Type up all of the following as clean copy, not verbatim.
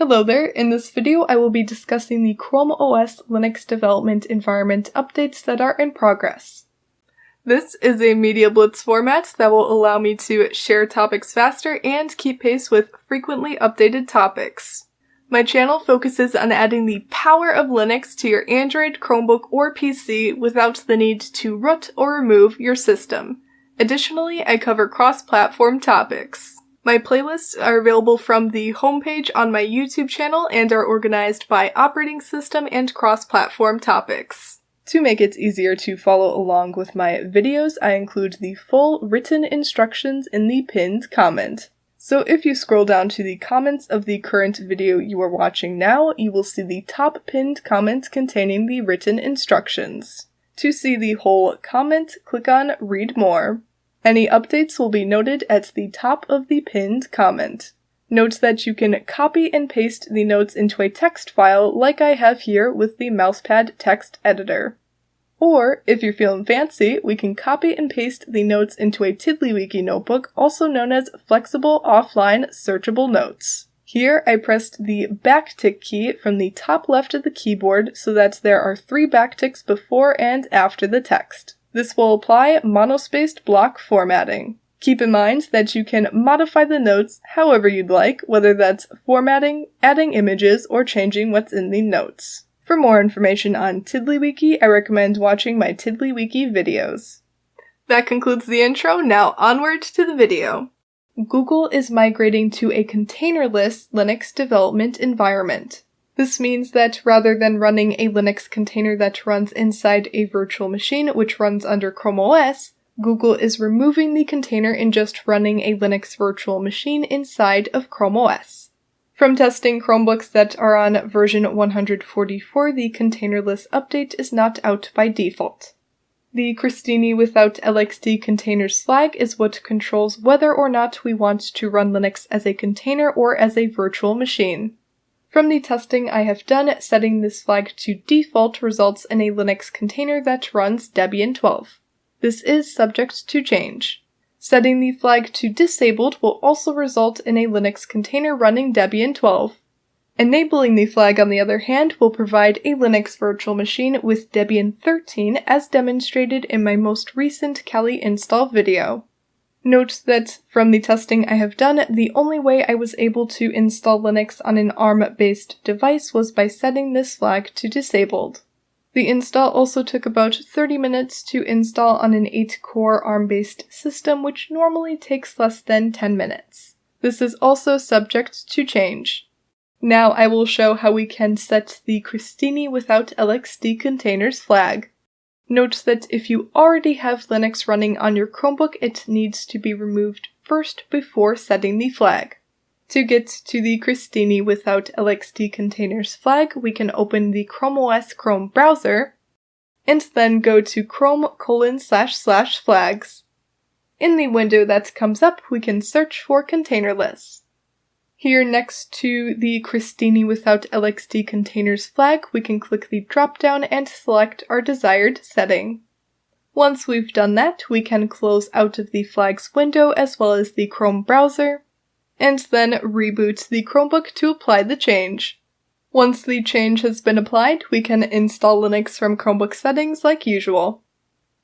Hello there, in this video I will be discussing the ChromeOS Linux development environment updates that are in progress. This is a Media Blitz format that will allow me to share topics faster and keep pace with frequently updated topics. My channel focuses on adding the power of Linux to your Android, Chromebook, or PC without the need to root or remove your system. Additionally, I cover cross-platform topics. My playlists are available from the homepage on my YouTube channel and are organized by operating system and cross-platform topics. To make it easier to follow along with my videos, I include the full written instructions in the pinned comment. So if you scroll down to the comments of the current video you are watching now, you will see the top pinned comment containing the written instructions. To see the whole comment, click on Read More. Any updates will be noted at the top of the pinned comment. Note that you can copy and paste the notes into a text file like I have here with the mousepad text editor. Or, if you're feeling fancy, we can copy and paste the notes into a TiddlyWiki notebook, also known as Flexible Offline Searchable Notes. Here I pressed the backtick key from the top left of the keyboard so that there are 3 backticks before and after the text. This will apply monospaced block formatting. Keep in mind that you can modify the notes however you'd like, whether that's formatting, adding images, or changing what's in the notes. For more information on TiddlyWiki, I recommend watching my TiddlyWiki videos. That concludes the intro, now onward to the video. Google is migrating to a containerless Linux development environment. This means that rather than running a Linux container that runs inside a virtual machine which runs under ChromeOS, Google is removing the container and just running a Linux virtual machine inside of ChromeOS. From testing Chromebooks that are on version 144, the containerless update is not out by default. The Christini without LXD containers flag is what controls whether or not we want to run Linux as a container or as a virtual machine. From the testing I have done, setting this flag to default results in a Linux container that runs Debian 12. This is subject to change. Setting the flag to disabled will also result in a Linux container running Debian 12. Enabling the flag, on the other hand, will provide a Linux virtual machine with Debian 13 as demonstrated in my most recent Kali install video. Note that from the testing I have done, the only way I was able to install Linux on an ARM-based device was by setting this flag to disabled. The install also took about 30 minutes to install on an 8-core ARM-based system, which normally takes less than 10 minutes. This is also subject to change. Now I will show how we can set the Christini without LXD containers flag. Note that if you already have Linux running on your Chromebook, it needs to be removed first before setting the flag. To get to the Christini without LXD containers flag, we can open the ChromeOS Chrome browser, and then go to chrome://flags. In the window that comes up, we can search for containerless. Here next to the Christini without LXD containers flag, we can click the drop-down and select our desired setting. Once we've done that, we can close out of the flags window as well as the Chrome browser, and then reboot the Chromebook to apply the change. Once the change has been applied, we can install Linux from Chromebook settings like usual.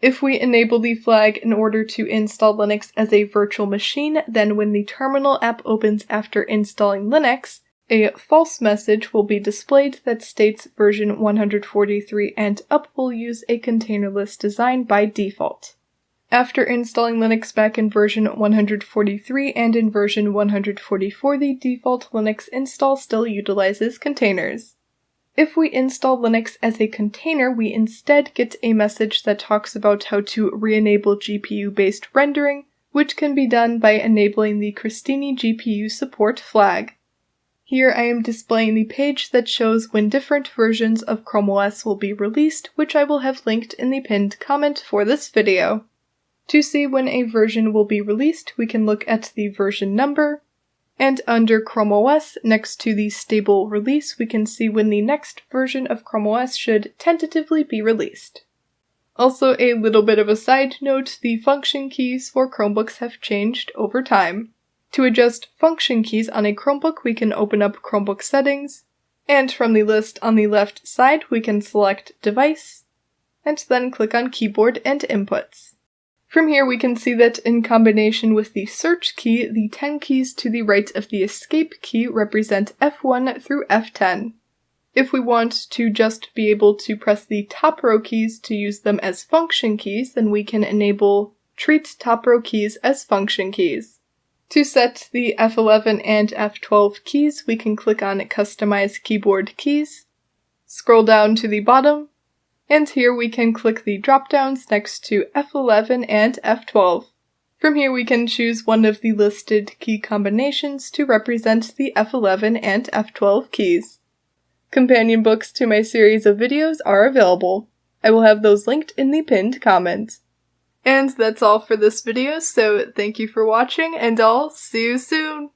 If we enable the flag in order to install Linux as a virtual machine, then when the terminal app opens after installing Linux, a false message will be displayed that states version 143 and up will use a containerless design by default. After installing Linux back in version 143 and in version 144, the default Linux install still utilizes containers. If we install Linux as a container, we instead get a message that talks about how to re-enable GPU-based rendering, which can be done by enabling the Christini GPU support flag. Here I am displaying the page that shows when different versions of ChromeOS will be released, which I will have linked in the pinned comment for this video. To see when a version will be released, we can look at the version number, and under ChromeOS, next to the stable release, we can see when the next version of ChromeOS should tentatively be released. Also, a little bit of a side note, the function keys for Chromebooks have changed over time. To adjust function keys on a Chromebook, we can open up Chromebook settings, and from the list on the left side, we can select Device, and then click on Keyboard and Inputs. From here, we can see that in combination with the search key, the 10 keys to the right of the escape key represent F1 through F10. If we want to just be able to press the top row keys to use them as function keys, then we can enable Treat Top Row Keys as function keys. To set the F11 and F12 keys, we can click on Customize Keyboard Keys, scroll down to the bottom, and here we can click the drop-downs next to F11 and F12. From here we can choose one of the listed key combinations to represent the F11 and F12 keys. Companion books to my series of videos are available. I will have those linked in the pinned comment. And that's all for this video, so thank you for watching, and I'll see you soon!